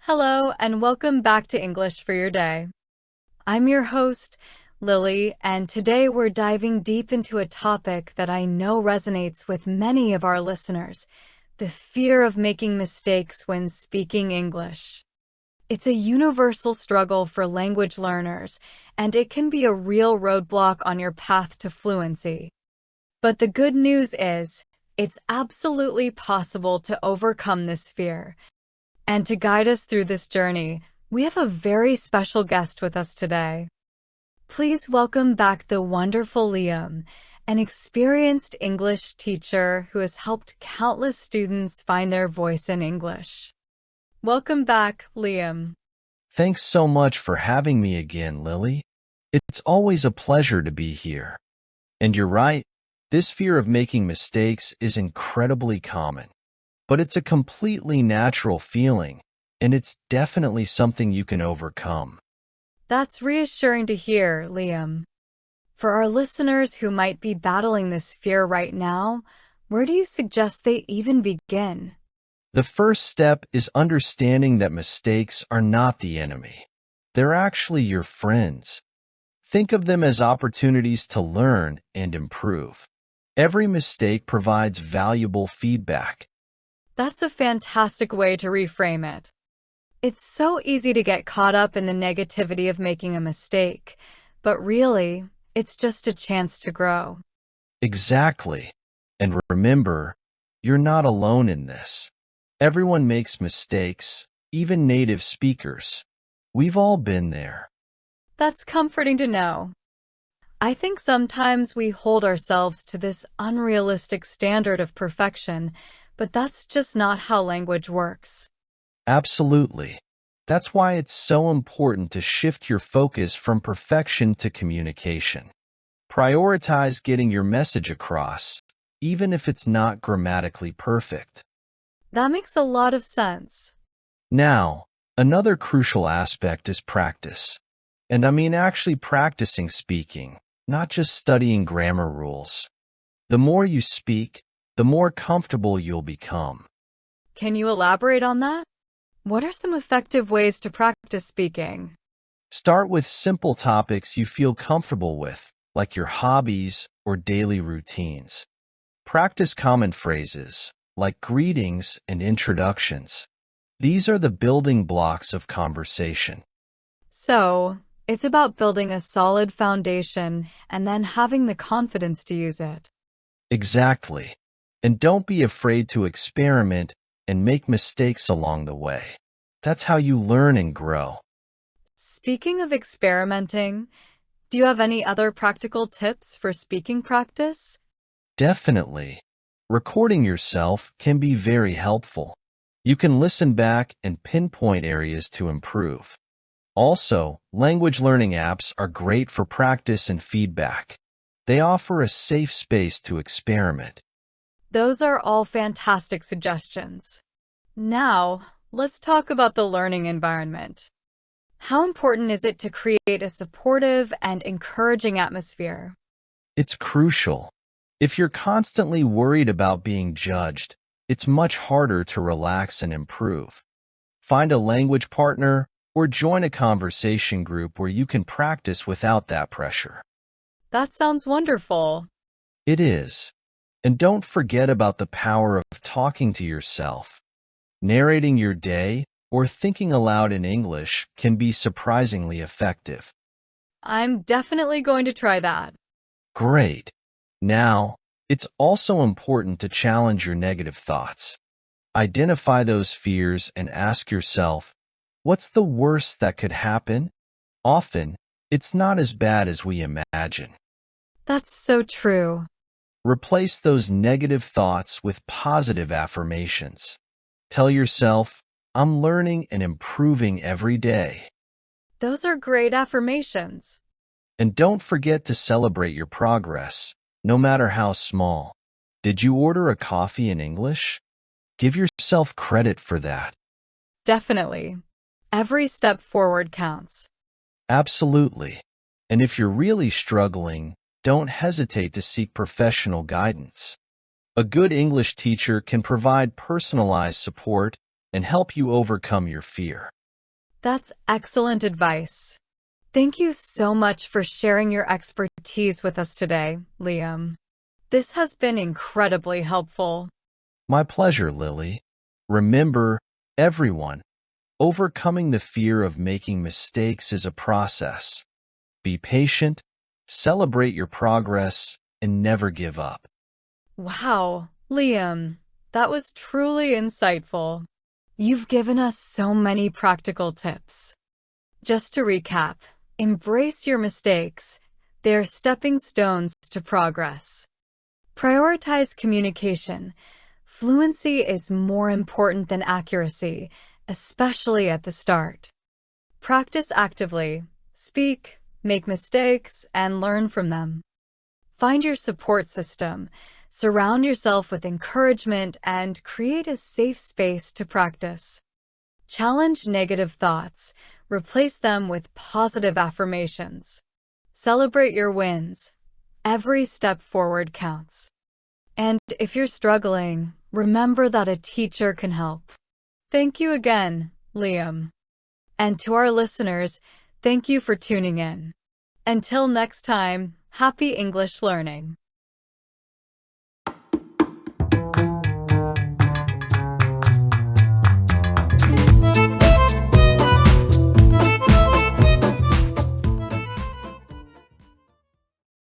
Hello, and welcome back to English for Your Day. I'm your host, Lily, and today we're diving deep into a topic that I know resonates with many of our listeners, the fear of making mistakes when speaking English. It's a universal struggle for language learners, and it can be a real roadblock on your path to fluency. But the good news is, it's absolutely possible to overcome this fear. And to guide us through this journey, we have a very special guest with us today. Please welcome back the wonderful Liam, an experienced English teacher who has helped countless students find their voice in English. Welcome back, Liam. Thanks so much for having me again, Lily. It's always a pleasure to be here. And you're right, this fear of making mistakes is incredibly common. But it's a completely natural feeling, and it's definitely something you can overcome. That's reassuring to hear, Liam. For our listeners who might be battling this fear right now, where do you suggest they even begin? The first step is understanding that mistakes are not the enemy. They're actually your friends. Think of them as opportunities to learn and improve. Every mistake provides valuable feedback. That's a fantastic way to reframe it. It's so easy to get caught up in the negativity of making a mistake, but really, it's just a chance to grow. Exactly. And remember, you're not alone in this. Everyone makes mistakes, even native speakers. We've all been there. That's comforting to know. I think sometimes we hold ourselves to this unrealistic standard of perfection, but that's just not how language works. Absolutely. That's why it's so important to shift your focus from perfection to communication. Prioritize getting your message across, even if it's not grammatically perfect. That makes a lot of sense. Now, another crucial aspect is practice. And I mean actually practicing speaking, not just studying grammar rules. The more you speak, the more comfortable you'll become. Can you elaborate on that? What are some effective ways to practice speaking? Start with simple topics you feel comfortable with, like your hobbies or daily routines. Practice common phrases, like greetings and introductions. These are the building blocks of conversation. So, it's about building a solid foundation and then having the confidence to use it. Exactly. And don't be afraid to experiment and make mistakes along the way. That's how you learn and grow. Speaking of experimenting, do you have any other practical tips for speaking practice? Definitely. Recording yourself can be very helpful. You can listen back and pinpoint areas to improve. Also, language learning apps are great for practice and feedback. They offer a safe space to experiment. Those are all fantastic suggestions. Now, let's talk about the learning environment. How important is it to create a supportive and encouraging atmosphere? It's crucial. If you're constantly worried about being judged, it's much harder to relax and improve. Find a language partner or join a conversation group where you can practice without that pressure. That sounds wonderful. It is. And don't forget about the power of talking to yourself. Narrating your day or thinking aloud in English can be surprisingly effective. I'm definitely going to try that. Great. Now, it's also important to challenge your negative thoughts. Identify those fears and ask yourself, what's the worst that could happen? Often, it's not as bad as we imagine. That's so true. Replace those negative thoughts with positive affirmations. Tell yourself, I'm learning and improving every day. Those are great affirmations. And don't forget to celebrate your progress, no matter how small. Did you order a coffee in English? Give yourself credit for that. Definitely. Every step forward counts. Absolutely. And if you're really struggling, don't hesitate to seek professional guidance. A good English teacher can provide personalized support and help you overcome your fear. That's excellent advice. Thank you so much for sharing your expertise with us today, Liam. This has been incredibly helpful. My pleasure, Lily. Remember, everyone, overcoming the fear of making mistakes is a process. Be patient, celebrate your progress, and never give up. Wow, Liam, that was truly insightful. You've given us so many practical tips. Just to recap, embrace your mistakes. They're stepping stones to progress. Prioritize communication. Fluency is more important than accuracy, especially at the start. Practice actively. Speak, make mistakes, and learn from them. Find your support system. Surround yourself with encouragement and create a safe space to practice. Challenge negative thoughts. Replace them with positive affirmations. Celebrate your wins. Every step forward counts. And if you're struggling, remember that a teacher can help. Thank you again, Liam. And to our listeners, thank you for tuning in. Until next time, happy English learning.